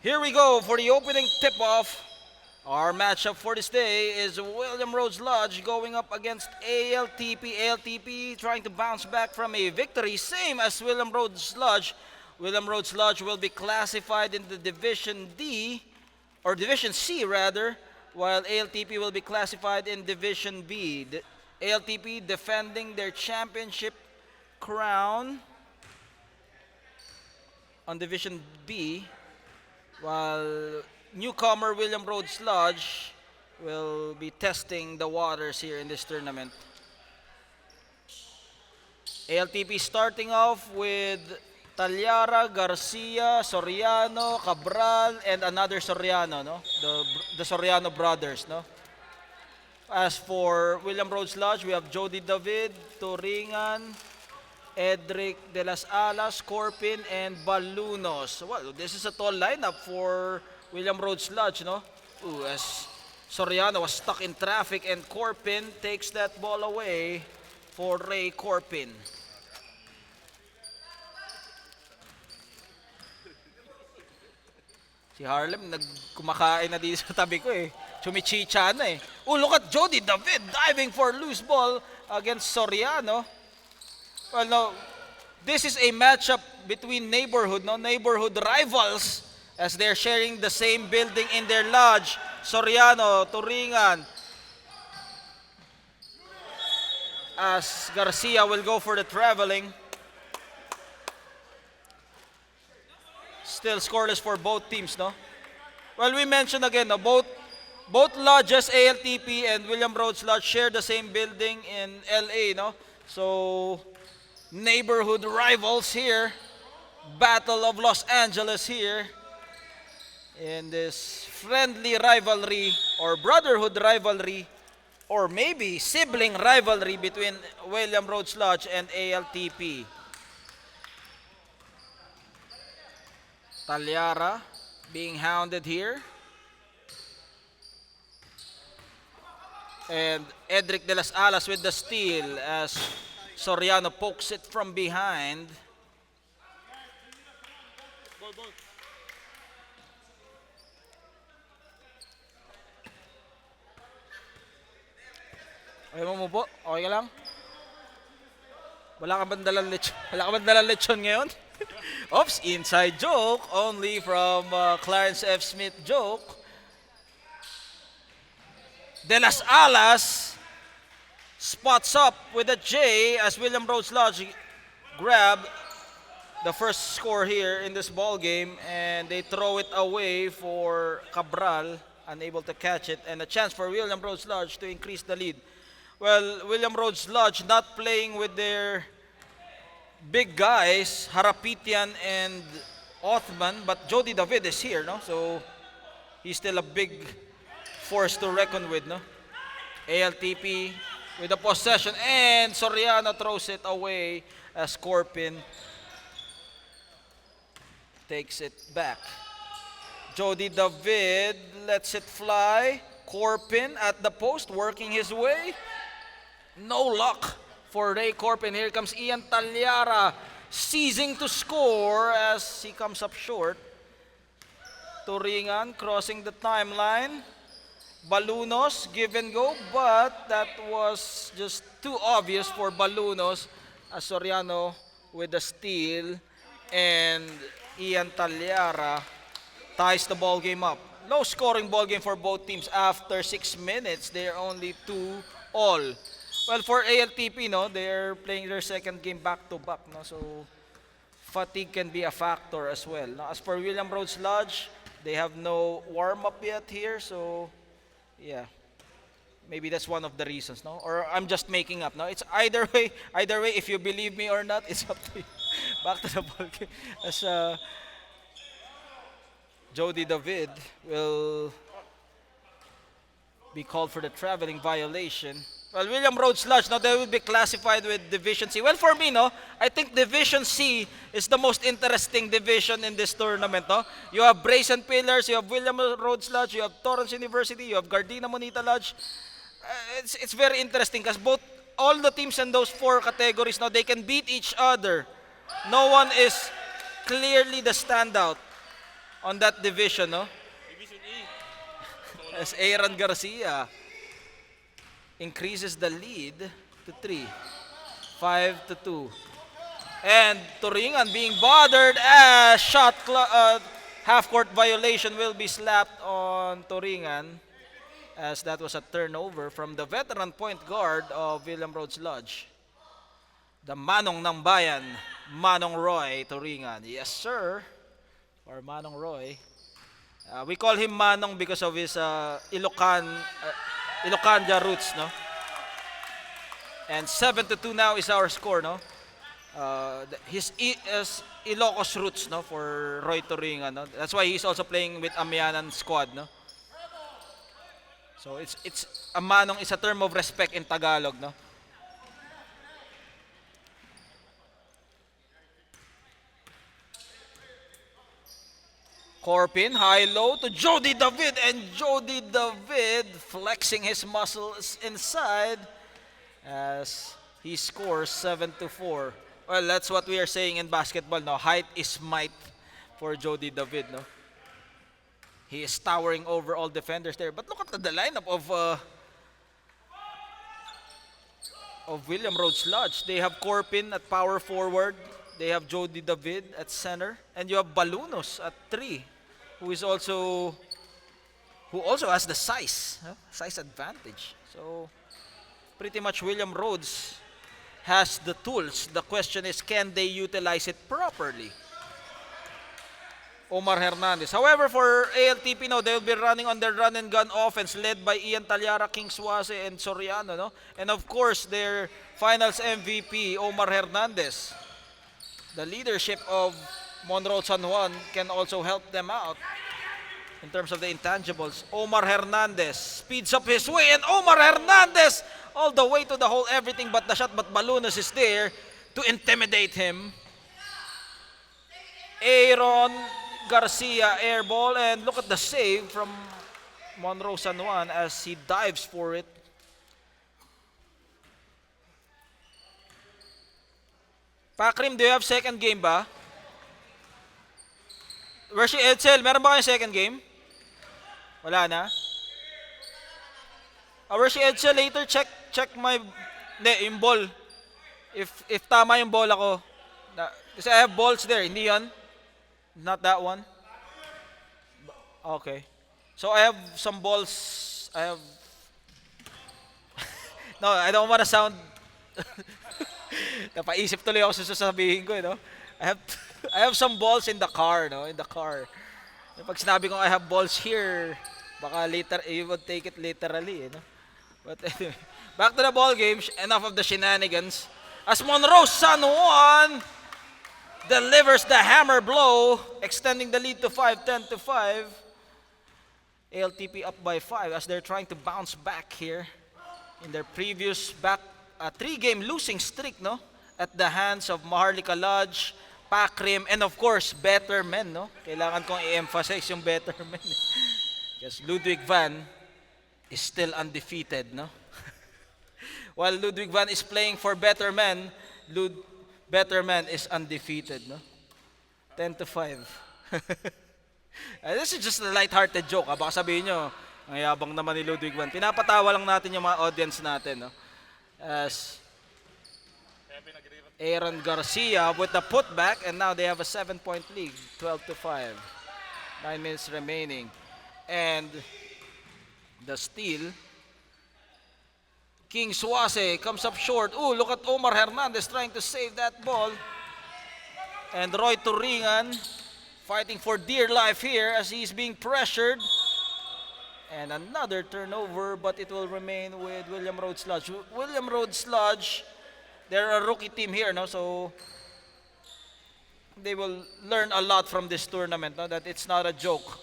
Here we go for the opening tip-off. Our matchup for this day is William Rhodes Lodge going up against ALTP. ALTP trying to bounce back from a victory, same as William Rhodes Lodge. William Rhodes Lodge will be classified in the Division D, or Division C rather, while ALTP will be classified in Division B. ALTP defending their championship crown on Division B, while newcomer William Rhodes Lodge will be testing the waters here in this tournament. ALTP starting off with Talyara, Garcia, Soriano, Cabral, and another Soriano, no? The Soriano brothers, no? As for William Rhodes Lodge, we have Jody David, Turingan, Edric de las Alas, Corpin, and Balunos. Well, this is a tall lineup for William Rhodes Lodge, no? Ooh, as Soriano was stuck in traffic and Corpin takes that ball away for Ray Corpin. Si Harlem, nagkumakain na dito sa tabi ko eh. Chumichicha na eh. Oh, look at Jody David diving for loose ball against Soriano. Well, no, this is a matchup between neighborhood rivals as they're sharing the same building in their lodge. Soriano, Turingan, as Garcia will go for the traveling. Still scoreless for both teams, no? Well, we mentioned again, no, both lodges, ALTP and William Rhodes Lodge, share the same building in LA, no? So, neighborhood rivals here. Battle of Los Angeles here. In this friendly rivalry or brotherhood rivalry or maybe sibling rivalry between William Rhodes Lodge and ALTP. Talyara being hounded here. And Edric de las Alas with the steal as Soriano pokes it from behind. Ball. Ayaw mo po? Okay ka lang? Wala ka bang dalang lechon ngayon? Oops, inside joke. Only from Clarence F. Smith joke. De las Alas spots up with a J as William Rhodes Lodge grab the first score here in this ball game, and they throw it away for Cabral, unable to catch it, and a chance for William Rhodes Lodge to increase the lead. Well, William Rhodes Lodge not playing with their big guys, Harapitian and Othman, but Jody David is here, no? So he's still a big force to reckon with, no? ALTP with the possession, and Soriano throws it away as Corpin takes it back. Jody David lets it fly. Corpin at the post, working his way. No luck for Ray Corpin. Here comes Ian Talyara, seizing to score as he comes up short. Turingan crossing the timeline. Balunos, give and go, but that was just too obvious for Balunos as Soriano with the steal, and Ian Talyara ties the ball game up. Low scoring ball game for both teams. After 6 minutes, they're only 2-all. Well, for ALTP, no, they're playing their second game back-to-back, no, so fatigue can be a factor as well. No? As for William Rhodes Lodge, they have no warm-up yet here, so yeah, maybe that's one of the reasons, no? Or I'm just making up, no? It's either way, if you believe me or not, it's up to you. Back to the ball game. As Jody David will be called for the traveling violation. Well, William Rhodes Lodge, no, they will be classified with Division C. Well, for me, no, I think Division C is the most interesting division in this tournament, no? You have Brazen Pillars, you have William Rhodes Lodge, you have Torrance University, you have Gardena Monita Lodge. It's very interesting because all the teams in those 4 categories, no, they can beat each other. No one is clearly the standout. on that division, no? Division E. As Aaron Garcia increases the lead to 3, 5-2. And Turingan being bothered as half-court violation will be slapped on Turingan, as that was a turnover from the veteran point guard of William Rhodes Lodge. The Manong ng Bayan, Manong Roy Turingan. Yes, sir. Or Manong Roy. We call him Manong because of his Ilocanja roots, no? And 7-2 now is our score, no? His Ilocos roots, no, for Roy Turingan, no? That's why he's also playing with Amianan squad, no? So it's a Manong is a term of respect in Tagalog, no? Corpin, high-low to Jody David, and Jody David flexing his muscles inside as he scores 7-4. Well, that's what we are saying in basketball, no? Height is might for Jody David, no? He is towering over all defenders there. But look at the lineup of William Rhodes Lodge. They have Corpin at power forward. They have Jody David at center. And you have Balunos at 3, who also has the size, size advantage. So pretty much William Rhodes has the tools. The question is, can they utilize it properly? Omar Hernandez. However, for ALTP now, they'll be running on their run and gun offense led by Ian Talyara, King Suase, and Soriano, no? And of course, their finals MVP, Omar Hernandez. The leadership of Monroe San Juan can also help them out in terms of the intangibles. Omar Hernandez speeds up his way, and Omar Hernandez all the way to the hole, everything but the shot, but Balunas is there to intimidate him. Aaron Garcia air ball, and look at the save from Monroe San Juan as he dives for it. Pakrim, do you have second game ba? Where's si Edsel? Meron ba kayong second game? Wala na? Where's si Edsel? Later check my yung ball. If tama yung ball ako. Kasi I have balls there, hindi yan? Not that one? Okay. So I have some balls. No, I don't want to sound napaisip tuloy ako sa sasabihin ko, no? I have some balls in the car, no? In the car. Pag sinabi ko I have balls here, baka later you would take it literally, no? But anyway, back to the ball game. Enough of the shenanigans. As Monroe San Juan delivers the hammer blow, extending the lead to 5, 10-5. ALTP up by 5 as they're trying to bounce back here in their previous 3-game losing streak, no? At the hands of Maharlika Lodge, Pakrim, and of course, better men, no? Kailangan kong i-emphasize yung better men. Because Ludwig Van is still undefeated, no? While Ludwig Van is playing for better men, better man is undefeated, no? 10-5. This is just a light-hearted joke. Baka sabihin nyo, ang yabang naman ni Ludwig Van. Pinapatawa lang natin yung mga audience natin, no? As Aaron Garcia with the putback, and now they have a 7-point lead, 12-5. 9 minutes remaining. And the steal, King Suase comes up short. Ooh, look at Omar Hernandez trying to save that ball. And Roy Turingan fighting for dear life here as he's being pressured. And another turnover, but it will remain with William Rhodes Lodge. William Rhodes Lodge, they're a rookie team here, no? So they will learn a lot from this tournament, no? That it's not a joke.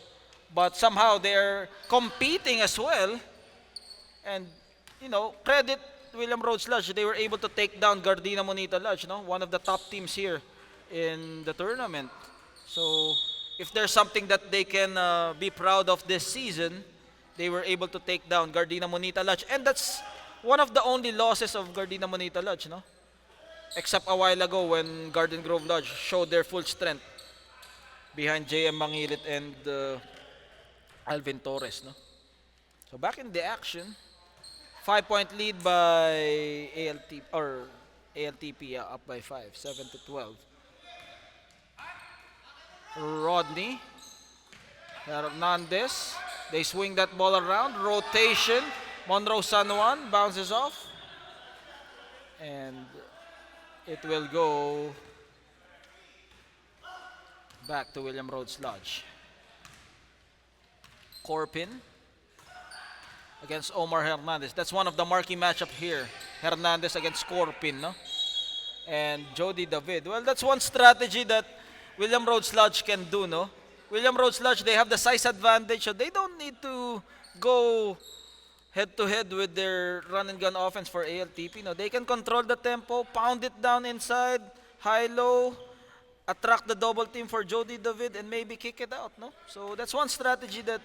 But somehow they're competing as well. And you know, credit William Rhodes Lodge. They were able to take down Gardena Monita Lodge, no? One of the top teams here in the tournament. So if there's something that they can be proud of this season, they were able to take down Gardena Monita Lodge. And that's one of the only losses of Gardena Monita Lodge, no? Except a while ago when Garden Grove Lodge showed their full strength. behind JM Mangilit and Alvin Torres, no? So back in the action, 5-point lead by ALTP, yeah, up by 5, 7-12. Rodney, Hernandez, they swing that ball around, rotation, Monroe San Juan bounces off, and it will go back to William Rhodes Lodge. Corpin against Omar Hernandez. That's one of the marquee matchup here. Hernandez against Corpin, no? And Jody David. Well, that's one strategy that William Rhodes Lodge can do, no? William Rhodes Lodge, they have the size advantage, so they don't need to go head-to-head with their run-and-gun offense for ALTP. No, they can control the tempo, pound it down inside, high-low, attract the double team for Jody David, and maybe kick it out, no? So that's one strategy that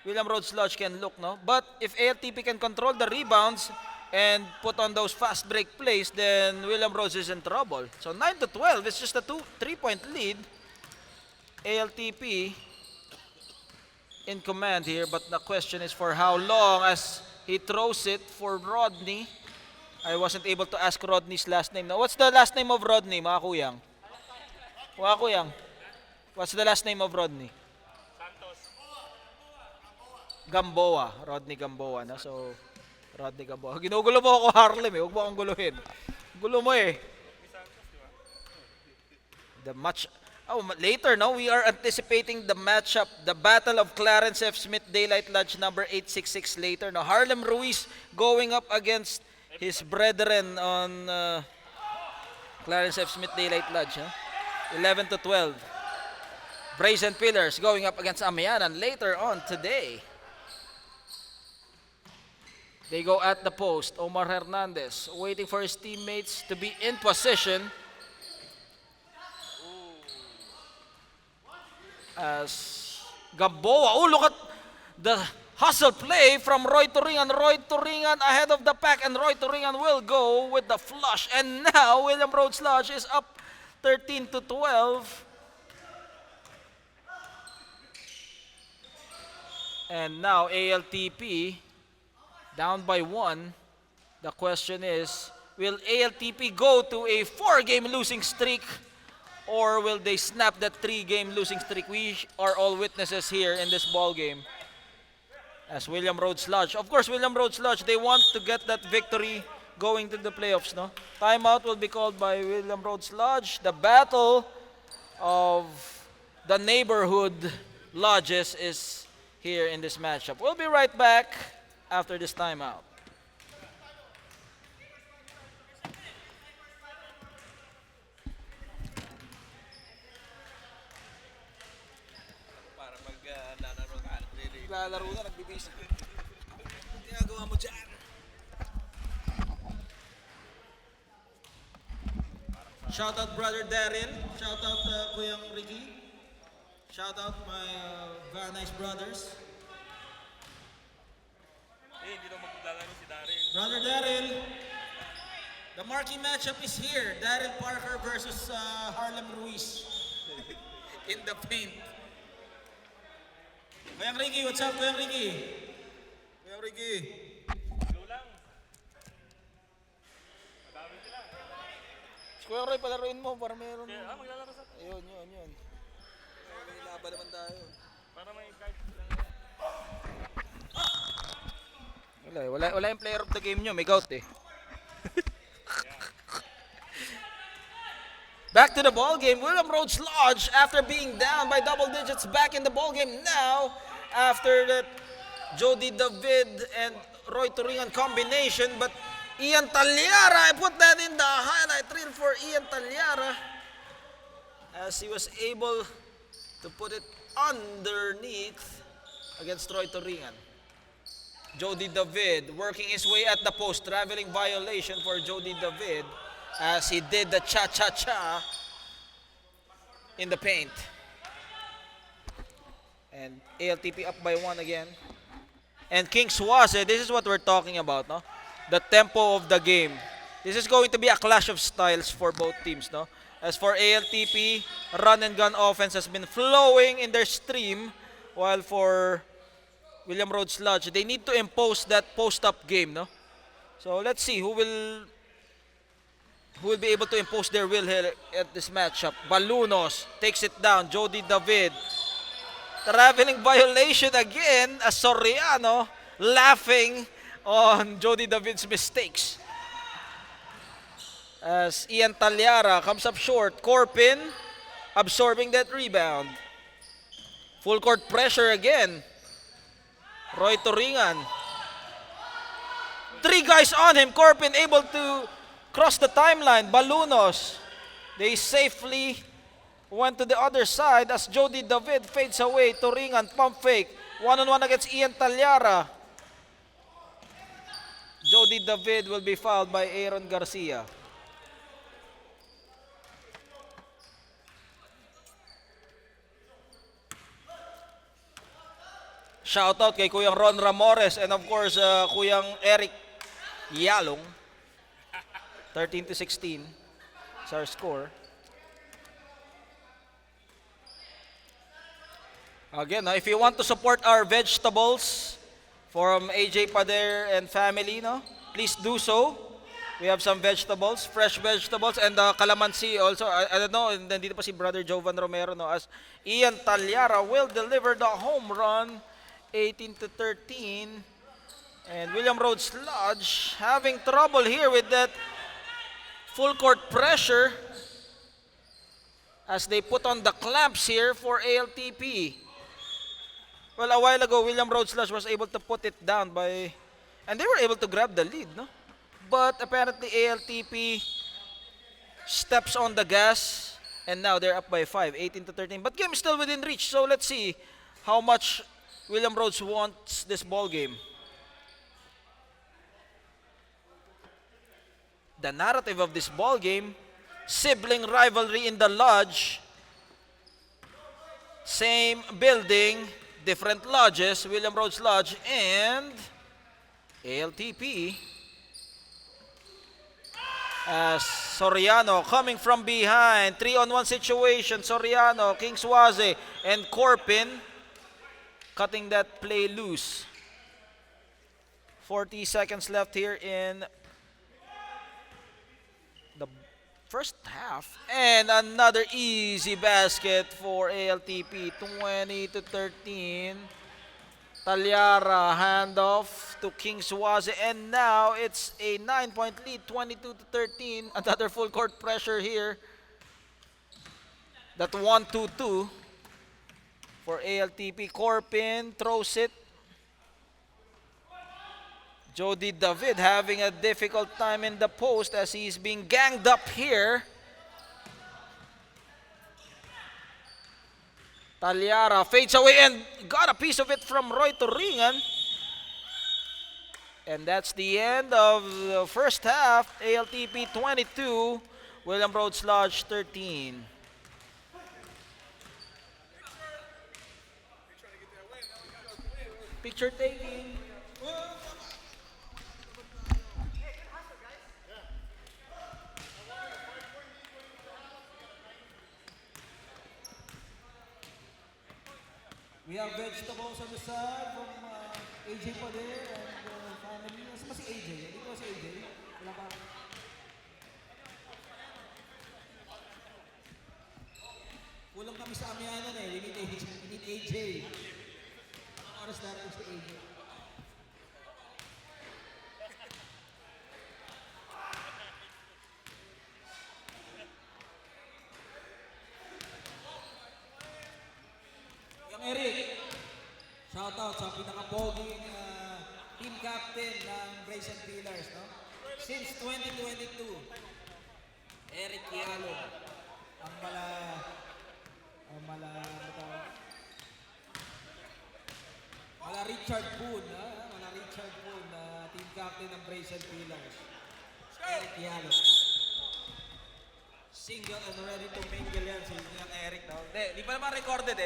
William Rhodes Lodge can look, no? But if ALTP can control the rebounds and put on those fast break plays, then William Rhodes is in trouble. So 9-12, it's just a 3-point lead. ALTP in command here, but the question is for how long as he throws it for Rodney. I wasn't able to ask Rodney's last name. Now, what's the last name of Rodney, mga kuyang? Mga kuyang, what's the last name of Rodney? Gamboa, Rodney Gamboa, no? So, Rodney Gamboa. Ginugulo mo ako, Harlem, eh. Huwag mo akong guluhin. Gulo mo, eh. The match. Oh, later, no? We are anticipating the matchup, the Battle of Clarence F. Smith Daylight Lodge number 866 later. No? Harlem Ruiz going up against his brethren on Clarence F. Smith Daylight Lodge. Huh? 11-12. Brazen Pillars going up against Amianan later on today. They go at the post. Omar Hernandez waiting for his teammates to be in position. As Gamboa, oh, look at the hustle play from Roy Turingan. Roy Turingan ahead of the pack, and Roy Turingan will go with the flush. And now William Rhodes Lodge is up 13-12. And now ALTP down by 1. The question is, will ALTP go to a 4-game losing streak, or will they snap that 3-game losing streak? We are all witnesses here in this ball game. As William Rhodes Lodge, of course, William Rhodes Lodge, they want to get that victory going to the playoffs, no? Timeout will be called by William Rhodes Lodge. The battle of the neighborhood lodges is here in this matchup. We'll be right back after this timeout. Lalaro na, nagbibisi. Ginagawa mo dyan. Shout out brother Daryl. Shout out Kuyang Ricky. Shout out my Van Nice brothers. Hindi na maglalaro si Daryl. Brother Daryl, the marquee matchup is here. Daryl Parker versus Harlem Ruiz in the paint. Kuyang Ricky, what's up, Kuyang Ricky? Kuyang Ricky. Go lang. Madami sila. Si Kuyang Roy, palaruin mo para meron. Maglalaro sa... Ayun. May laban naman tayo. Para may card lang. Wala yung player of the game nyo, may gout eh. Back to the ball game. William Rhodes Lodge, after being down by double digits, back in the ball game now. After that Jody David and Roy Turingan combination, but Ian Talyara, I put that in the highlight reel for Ian Talyara, as he was able to put it underneath against Roy Turingan. Jody David working his way at the post, traveling violation for Jody David, as he did the cha-cha-cha in the paint. And ALTP up by 1 again. And King Suase, this is what we're talking about, no? The tempo of the game. This is going to be a clash of styles for both teams, no? As for ALTP, run and gun offense has been flowing in their stream, while for William Rhodes Lodge, they need to impose that post-up game, no? So let's see who will be able to impose their will here at this matchup. Balunos takes it down. Jody David. Traveling violation again as Soriano laughing on Jody David's mistakes. As Ian Talyara comes up short. Corpin absorbing that rebound. Full court pressure again. Roy Toringan. 3 guys on him. Corpin able to cross the timeline. Balunos. They safely went to the other side as Jody David fades away. Toringan pump fake. One-on-one against Ian Talyara. Jody David will be fouled by Aaron Garcia. Shoutout kay Kuyang Ron Ramores and of course Kuyang Eric Yalong. 13-16 is our score. Again, if you want to support our vegetables from AJ Pader and family, no, please do so. We have some vegetables, fresh vegetables, and calamansi also. I don't know, and nandito pa si Brother Jovan Romero, no, as Ian Talyara will deliver the home run, 18-13. And William Rhodes Lodge having trouble here with that full court pressure as they put on the clamps here for ALTP. Well, a while ago, William Rhodes Lodge was able to put it down and they were able to grab the lead, no? But apparently ALTP steps on the gas and now they're up by 5, 18-13. But game is still within reach, so let's see how much William Rhodes wants this ball game. The narrative of this ball game, sibling rivalry in the lodge, same building, different lodges, William Rhodes Lodge and ALTP. As Soriano coming from behind, 3-on-1 situation, Soriano, Kingswaze, and Corpin cutting that play loose. 40 seconds left here in the first half. And another easy basket for ALTP, 20-13. Talyara handoff to Kingswaze, and now it's a 9-point lead, 22-13. Another full court pressure here. That 1-2-2 for ALTP. Corpin throws it. Jody David having a difficult time in the post as he's being ganged up here. Talyara fades away and got a piece of it from Roy Toringan. And that's the end of the first half. ALTP 22, William Rhodes Lodge 13. Picture taking. We have vegetables on the side from AJ Pader and family. Nasa ba si AJ? Hindi ko si AJ. Wala pa. Kulang kami sa amyanan eh. We need AJ. Ang oras natin si AJ. Eric, shoutout sa pinaka-poging team captain ng Brazen Pillars, no? Since 2022, Eric Yalo, ang mala Richard Boone, team captain ng Brazen Pillars. Eric Yalo. Single and ready to mingle yan si Eric, no? Di pa naman recorded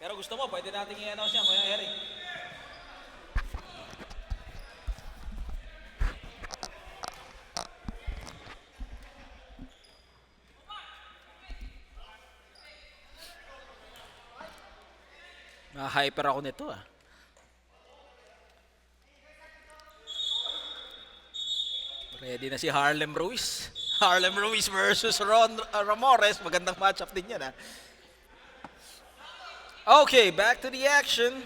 Pero gusto mo, pwede natin i-announce yan, Kuya Eric. Na-hyper ako nito ah. Ready na si Harlem Ruiz. Harlem Ruiz versus Ron Ramores. Magandang matchup din yan ah. Okay, back to the action.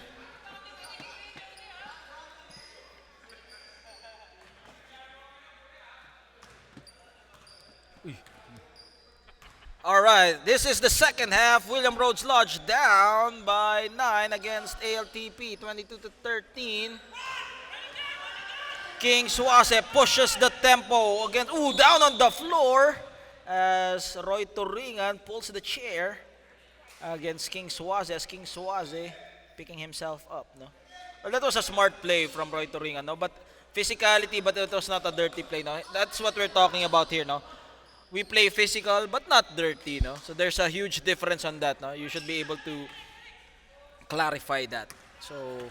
All right, this is the second half. William Rhodes Lodge down by 9 against ALTP, 22-13. King Suase pushes the tempo against, down on the floor as Roy Turingan pulls the chair against King Suase as King Suase picking himself up, no? Well, that was a smart play from Roy Turingan, no? But physicality, but it was not a dirty play, no? That's what we're talking about here, no? We play physical but not dirty, no? So there's a huge difference on that, no? You should be able to clarify that. So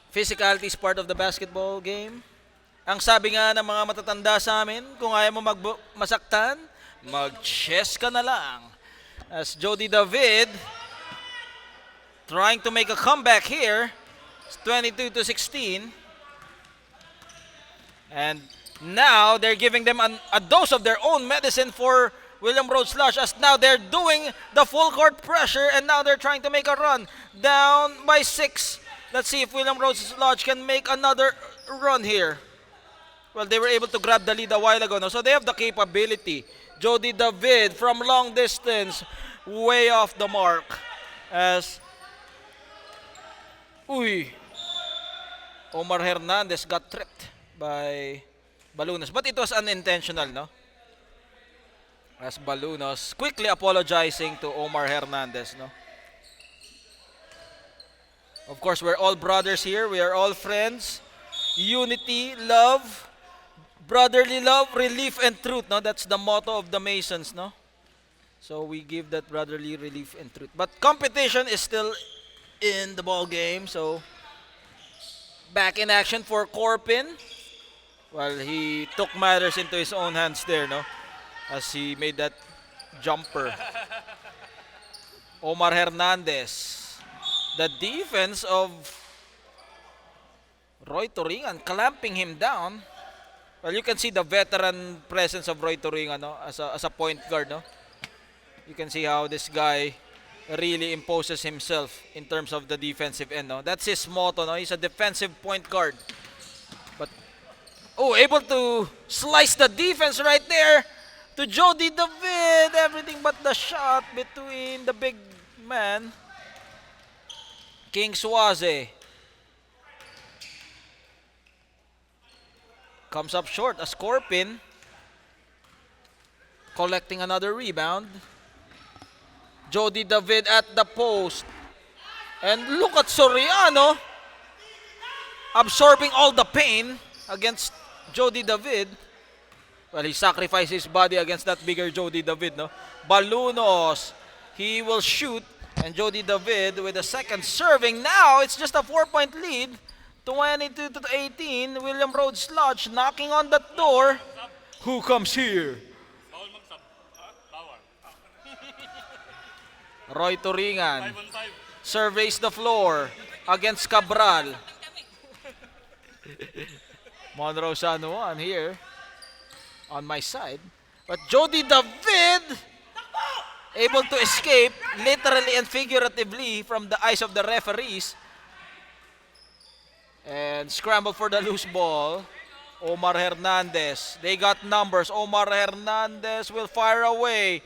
physicality is part of the basketball game. Ang sabi nga ng mga matatanda sa amin, kung ayaw mo masaktan, mag-chess ka na lang. As Jody David trying to make a comeback here, it's 22-16. And now they're giving them a dose of their own medicine for William Rhodes Lodge as now they're doing the full court pressure and now they're trying to make a run. Down by 6. Let's see if William Rhodes Lodge can make another run here. Well, they were able to grab the lead a while ago, no? So they have the capability. Jody David from long distance, way off the mark. As Omar Hernandez got tripped by Balunos. But it was unintentional, no? As Balunos quickly apologizing to Omar Hernandez, no? Of course, we're all brothers here. We are all friends. Unity, love, brotherly love, relief, and truth, no? That's the motto of the Masons, no? So we give that brotherly relief and truth. But competition is still in the ball game. So back in action for Corpin. Well, he took matters into his own hands there, no? As he made that jumper. Omar Hernandez. The defense of Roy Turingan clamping him down. Well, you can see the veteran presence of Roy Turingan, no? As a point guard, no? You can see how this guy really imposes himself in terms of the defensive end, no? That's his motto, no? He's a defensive point guard. But able to slice the defense right there to Jody David. Everything but the shot between the big man. King Suase comes up short as Corpin collecting another rebound. Jody David at the post. And look at Soriano absorbing all the pain against Jody David. Well, he sacrificed his body against that bigger Jody David, no? Balunos, he will shoot. And Jody David with a second serving. Now it's just a 4-point lead. 22-18. William Rhodes Lodge knocking on the door. Who comes here? Bawal mag-sub. Bawal. Roy Turingan 5-on-5. surveys the floor against Cabral. Monroe San Juan here on my side. But Jody David able to escape literally and figuratively from the eyes of the referees. And scramble for the loose ball. Omar Hernandez. They got numbers. Omar Hernandez will fire away.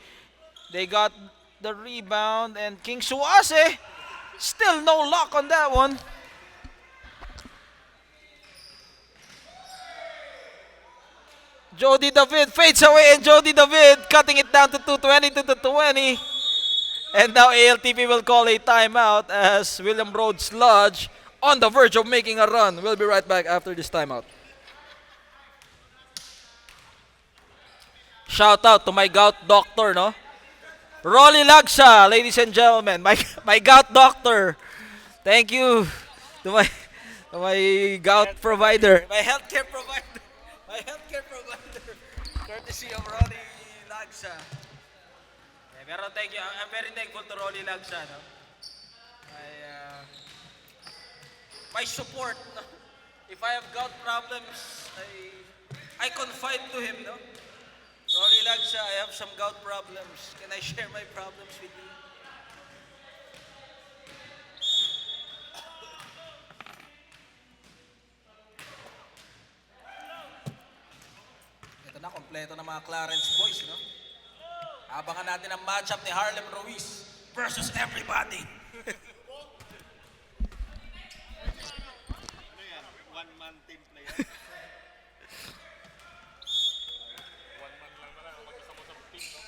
They got the rebound. And King Suase, still no luck on that one. Jody David fades away, and Jody David cutting it down to 22-20. And now ALTP will call a timeout as William Rhodes Lodge on the verge of making a run. We'll be right back after this timeout. Shout out to my gout doctor, no? Rolly Lagsa, ladies and gentlemen, my gout doctor. Thank you to my gout provider, my healthcare provider. My healthcare provider, courtesy of Rolly Lagsa. Pero thank you. I'm very thankful to Rolly Lagsa. No? my support. No? If I have gout problems, I confide to him. No, Rory Lagsa, I have some gout problems. Can I share my problems with you? Ito na, kompleto ng mga Clarence boys, no? Abangan natin ang matchup ni Harlem Ruiz versus everybody. Ano yan? One-man team player. One-man lang pala. Mag-isa mo sa team, no?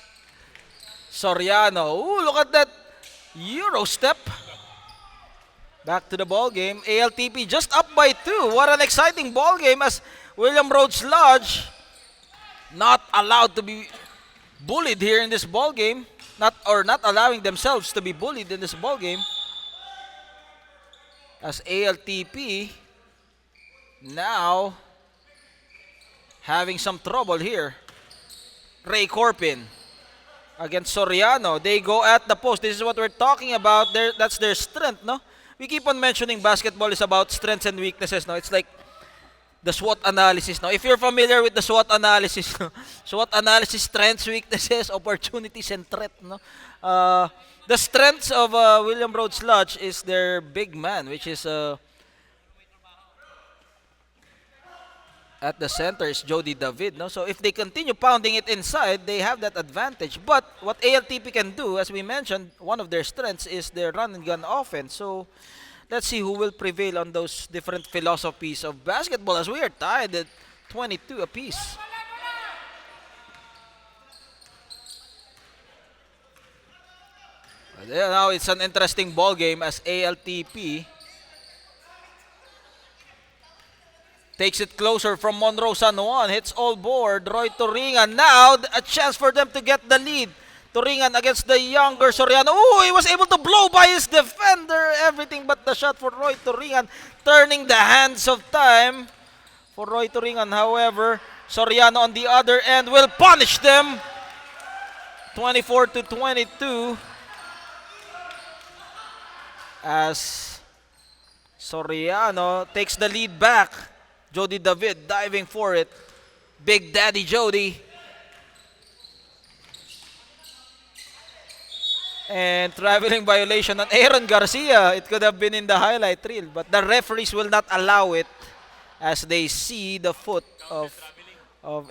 Soriano, ooh, look at that Euro step. Back to the ball game. ALTP just up by 2. What an exciting ball game as William Rhodes Lodge not allowed to be bullied here in this ball game. Not allowing themselves to be bullied in this ball game. As ALTP now having some trouble here. Ray Corpin against Soriano. They go at the post. This is what we're talking about. That's their strength, no? We keep on mentioning basketball is about strengths and weaknesses, no? It's like the SWOT analysis, no? If you're familiar with the SWOT analysis, no? SWOT analysis, strengths, weaknesses, opportunities, and threat, no? The strengths of William Rhodes Lodge is their big man, which is at the center is Jody David, no? So if they continue pounding it inside, they have that advantage. But what ALTP can do, as we mentioned, one of their strengths is their run and gun offense. So let's see who will prevail on those different philosophies of basketball as we are tied at 22 apiece. But yeah, now it's an interesting ball game as ALTP takes it closer from Monroe San Juan. Hits all board. Roy Toringan. Now a chance for them to get the lead. Toringan against the younger Soriano. Oh, he was able to blow by his defender. Everything but the shot for Roy Toringan. Turning the hands of time for Roy Toringan. However, Soriano on the other end will punish them. 24-22. As Soriano takes the lead back. Jody David diving for it. Big Daddy Jody. And traveling violation on Aaron Garcia. It could have been in the highlight reel. But the referees will not allow it as they see the foot of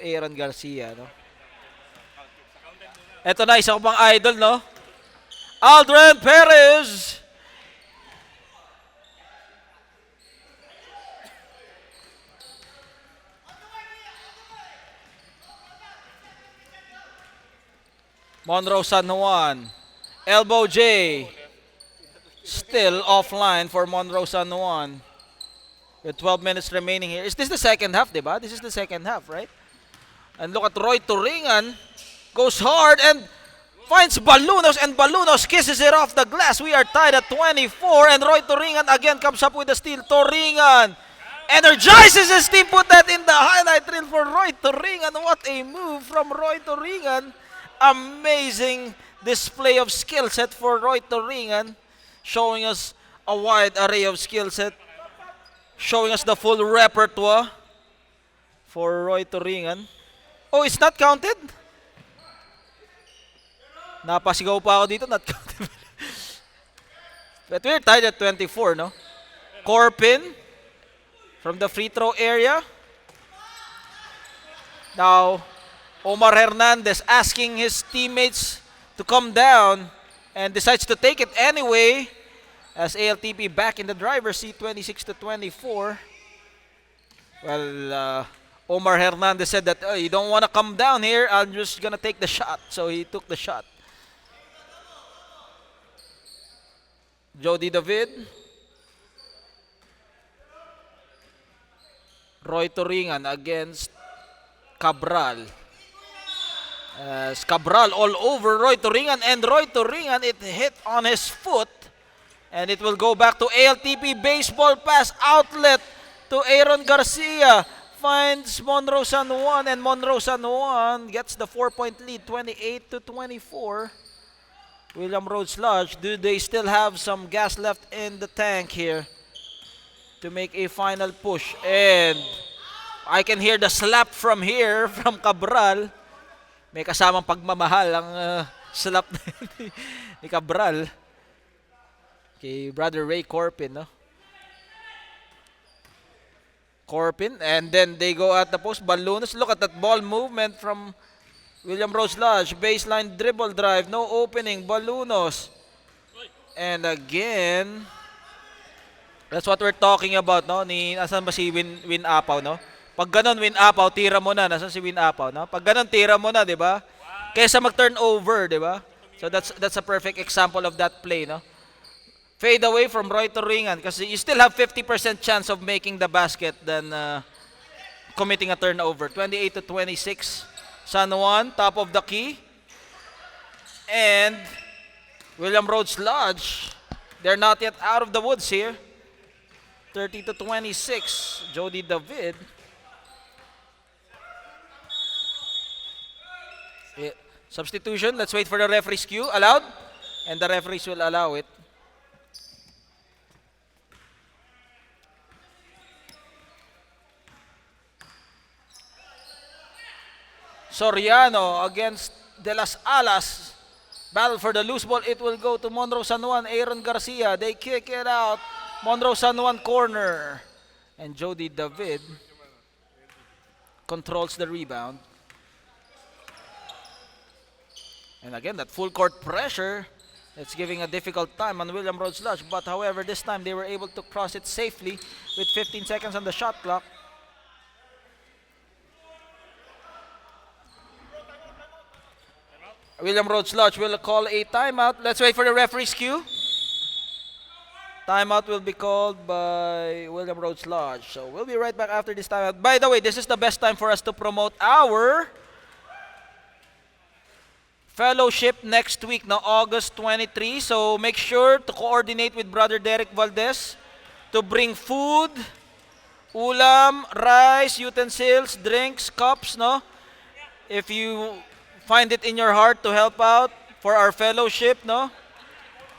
Aaron Garcia. No? Ito na, isa ko bang idol, no? Aldrin Perez. Monroe San Juan. Elbow J. Still offline for Monroe San Juan. With 12 minutes remaining here. Is this the second half, diba? This is the second half, right? And look at Roy Toringan. Goes hard and finds Balunos, and Balunos kisses it off the glass. We are tied at 24, and Roy Toringan again comes up with a steal. Toringan energizes his team. Put that in the highlight reel for Roy Toringan. What a move from Roy Toringan. Amazing display of skill set for Roy Toringan, showing us a wide array of skill set, showing us the full repertoire for Roy Toringan. Oh, it's not counted? Napasigaw pa ako dito, not counted. But we're tied at 24, no? Corpin from the free throw area. Now, Omar Hernandez asking his teammates to come down and decides to take it anyway as ALTP back in the driver's seat, 26-24. Well, Omar Hernandez said that, oh, you don't want to come down here, I'm just going to take the shot. So he took the shot. Jody David. Roy Toringan against Cabral. Cabral all over Roy Toringan, and Roy Toringan, it hit on his foot, and it will go back to ALTP. Baseball pass outlet to Aaron Garcia. Finds Monroe San Juan, and Monroe San Juan gets the 4-point lead, 28-24. William Rhodes Lodge, do they still have some gas left in the tank here? to make a final push. And I can hear the slap from here from Cabral. May kasamang pagmamahal ang slap ni Cabral kay Brother Ray Corpin, no? Corpin, and then they go at the post. Balloons, look at that ball movement from William Rhodes Lodge. Baseline dribble drive, no opening. Balloons. And again, that's what we're talking about, no? Asan ba si Win Apaw, no? Pag ganun, Win Apaw, tira mo na. Nasaan si Win Apaw, no? Pag ganun, tira mo na, di ba? Kaysa mag-turnover, di ba? So that's a perfect example of that play, no? Fade away from Roy Turingan kasi you still have 50% chance of making the basket than committing a turnover. 28-26. San Juan, top of the key. And William Rhodes Lodge, they're not yet out of the woods here. 30-26. Jody David. Substitution. Let's wait for the referee's cue. Allowed? And the referees will allow it. Soriano against De Las Alas. Battle for the loose ball. It will go to Monroe San Juan. Aaron Garcia. They kick it out. Monroe San Juan corner. And Jody David controls the rebound. And again, that full court pressure. It's giving a difficult time on William Rhodes Lodge. But however, this time they were able to cross it safely with 15 seconds on the shot clock. William Rhodes Lodge will call a timeout. Let's wait for the referee's cue. Timeout will be called by William Rhodes Lodge. So we'll be right back after this timeout. By the way, this is the best time for us to promote our fellowship next week, no, August 23. So make sure to coordinate with Brother Derek Valdez to bring food, ulam, rice, utensils, drinks, cups, no? If you find it in your heart to help out for our fellowship, no?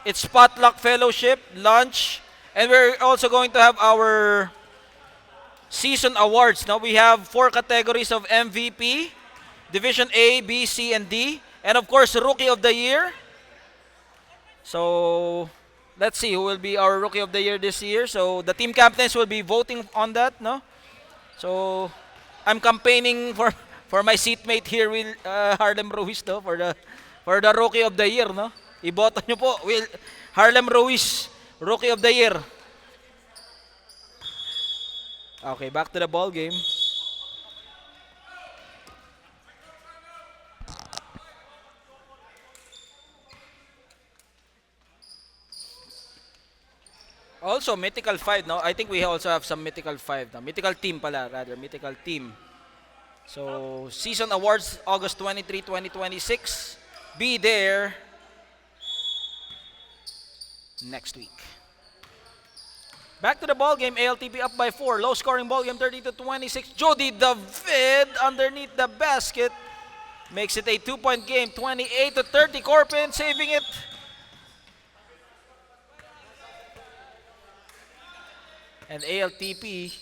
It's potluck fellowship, lunch, and we're also going to have our season awards, no? We have 4 categories of MVP, Division A, B, C, and D, and of course, Rookie of the Year. So, let's see who will be our Rookie of the Year this year. So, the team captains will be voting on that, no? So, I'm campaigning for my seatmate here, Will Harlem Ruiz, no? For the Rookie of the Year, no? Iboto nyo po, Harlem Ruiz, Rookie of the Year. Okay, back to the ball game. Also, Mythical 5, no? I think we also have some Mythical 5. No? Mythical Team pala, rather. Mythical Team. So, Season Awards, August 23, 2026. Be there next week. Back to the ball game. ALTP up by 4. Low scoring ball game, 30-26. Jody David underneath the basket. Makes it a 2-point game, 28-30. Corpin saving it. And ALTP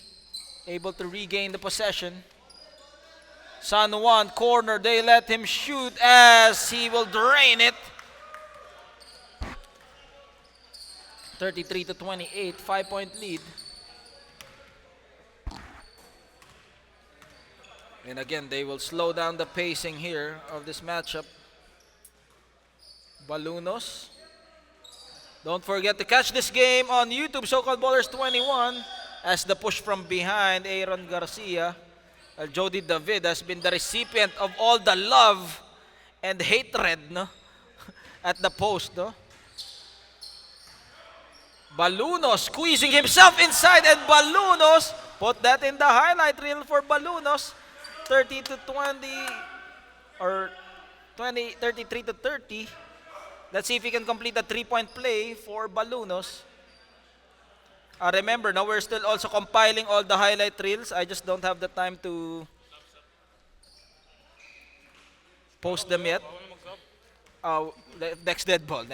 able to regain the possession. San Juan corner, they let him shoot as he will drain it. 33-28, 5-point lead. And again, they will slow down the pacing here of this matchup. Balunos. Don't forget to catch this game on YouTube, So-Called Ballers 21, as the push from behind, Aaron Garcia. Jody David has been the recipient of all the love and hatred, no? At the post, no? Balunos squeezing himself inside, and Balunos put that in the highlight reel for Balunos. 30-20 or 33-30. Let's see if he can complete a 3-point play for Balunos. Remember, now we're still also compiling all the highlight reels. I just don't have the time to post them yet. Next dead ball.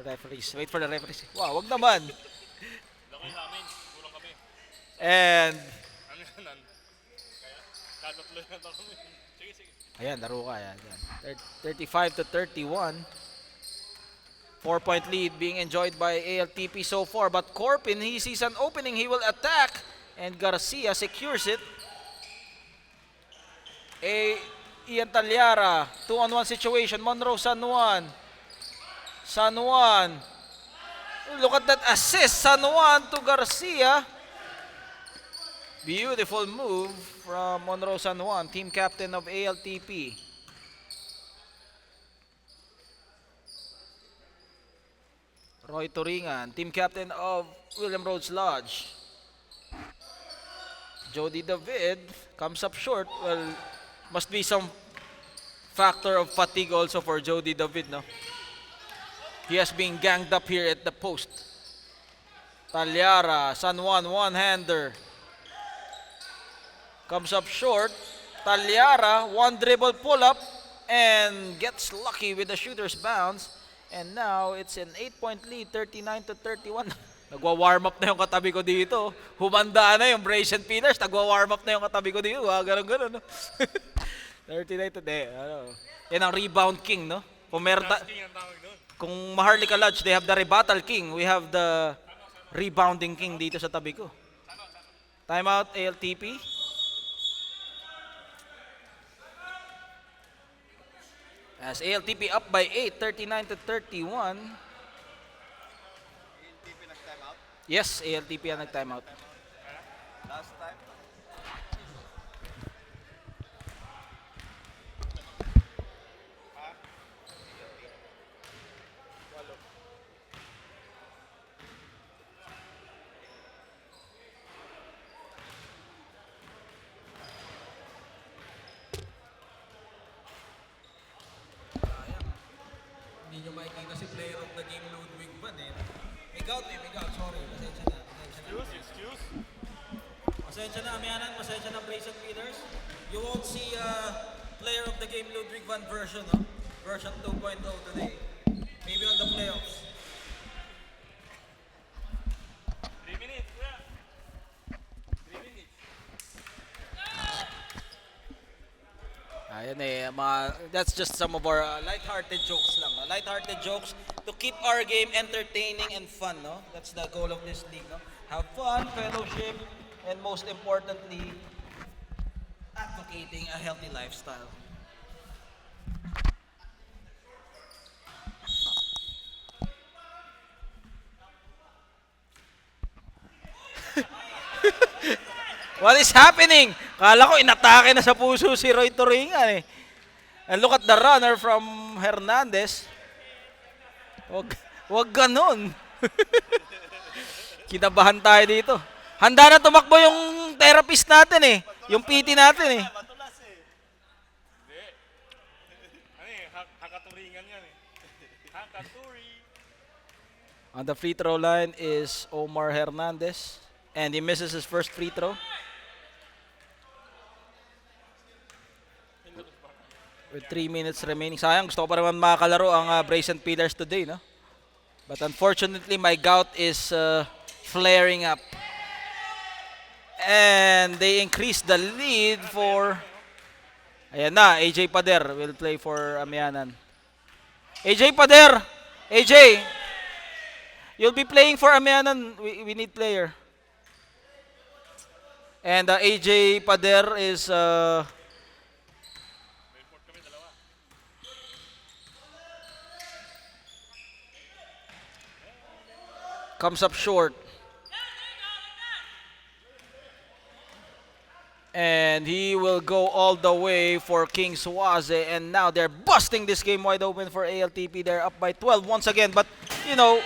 Referees. Wait for the referees. Wow, wag naman. Okay namin. Kulang kami. And, Ano yan? Kaya, tatatlo na ito kami. Sige, sige. ayan, laro ka. Ayan, ayan. 35 to 31. 4-point lead being enjoyed by ALTP so far. But Corpin, he sees an opening. He will attack. And Garcia secures it. Ian Talyara, 2-on-1 situation. Monroe, San Juan. San Juan. Look at that assist. San Juan to Garcia. Beautiful move from Monroe San Juan, team captain of ALTP. Roy Turingan, team captain of William Rhodes Lodge. Jody David comes up short. Well, must be some factor of fatigue also for Jody David, no? He has been ganged up here at the post. Talyara, San Juan, one-hander. Comes up short. Talyara, one dribble pull-up and gets lucky with the shooter's bounce. And now it's an 8-point lead, 39 to 31. Nagwa-warm up na yung katabi ko dito. Humanda na yung Brazen Pillars. Nagwa-warm up na yung katabi ko dito. Ganun-ganun. No? 39 to 10. Ano. Yan ang rebound king, no? King ang tawag doon. Kung Maharlika Lodge, they have the rebuttal king. We have the rebounding king dito sa tabi ko. Timeout, ALTP. As ALTP up by 8, 39 to 31. ALTP nag-timeout? Yes, ALTP ang nag-timeout. Last time? Hindi nyo makikita si player of the game, Ludwig Van eh. May gout, sorry. Pasensya na. Excuse? Pasensya na, Amianan. Pasensya na, Brazen Feeders. You won't see player of the game, Ludwig Van version, no? Version 2.0 today. Maybe on the playoffs. 3 minutes, kuya. 3 minutes. Ayan eh, that's just some of our light-hearted jokes lang. Light-hearted jokes to keep our game entertaining and fun, no? That's the goal of this league, no? Have fun, fellowship, and most importantly, advocating a healthy lifestyle. What is happening? Kala ko inatake na sa puso si Roy Turingan eh. And look at the runner from Hernandez. Wag ganon. Kinabahan tayo dito. Handa na tumakbo yung therapist natin eh. Yung PT natin eh. Matulas eh. Hindi. Ano eh, hakaturingan yan eh. Hakaturi. On the free throw line is Omar Hernandez. And he misses his first free throw. With 3 minutes remaining. Sayang, gusto ko pa naman makakalaro ang Brazen Pillars today, no? But unfortunately, my gout is flaring up. And they increase the lead for... Ayan na, AJ Pader will play for Amianan. AJ Pader! AJ! You'll be playing for Amianan. We need player. And AJ Pader is... comes up short. And he will go all the way for King Suwaze. And now they're busting this game wide open for ALTP. They're up by 12 once again. But, you know,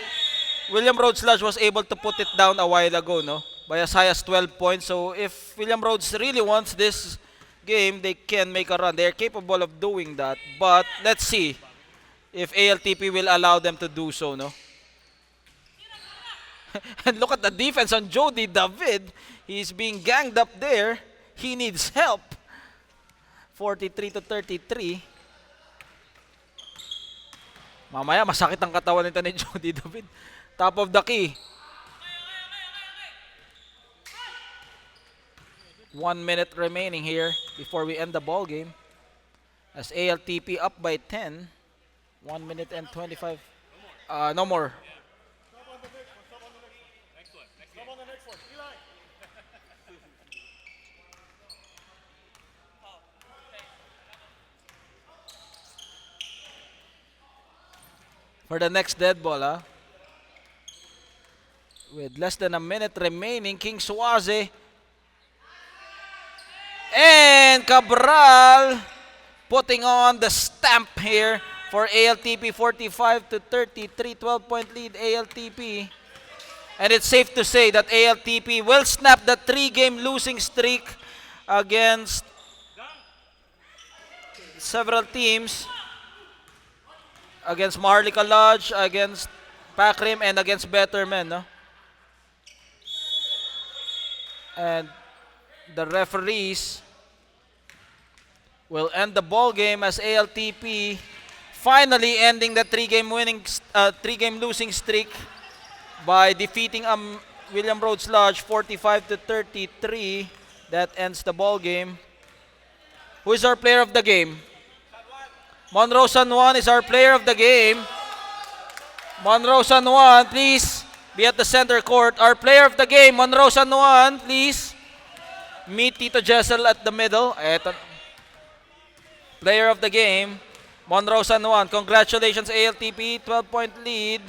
William Rhodes Lodge was able to put it down a while ago, no? By as high as 12 points. So if William Rhodes really wants this game, they can make a run. They're capable of doing that. But let's see if ALTP will allow them to do so, no? And look at the defense on Jody David. He's being ganged up there. He needs help. 43 to 33. Mamaya masakit ang katawan nito ni Jody David. Top of the key. 1 minute remaining here before we end the ball game. As ALTP up by 10. 1 minute and 25. No more. For the next dead ball, with less than a minute remaining, King Suaze and Cabral putting on the stamp here for ALTP. 45 to 33, 12-point lead ALTP. And it's safe to say that ALTP will snap the 3-game losing streak against several teams. Against Maharlika Lodge, against Pakrim, and against Better Men. No? And the referees will end the ball game as ALTP finally ending the 3-game losing streak by defeating William Rhodes Lodge 45 to 33. That ends the ball game. Who is our player of the game? Monroe San Juan is our player of the game. Monroe San Juan, please be at the center court. Our player of the game, Monroe San Juan, please. Meet Tito Jessel at the middle. Eto. Player of the game, Monroe San Juan. Congratulations ALTP, 12-point lead.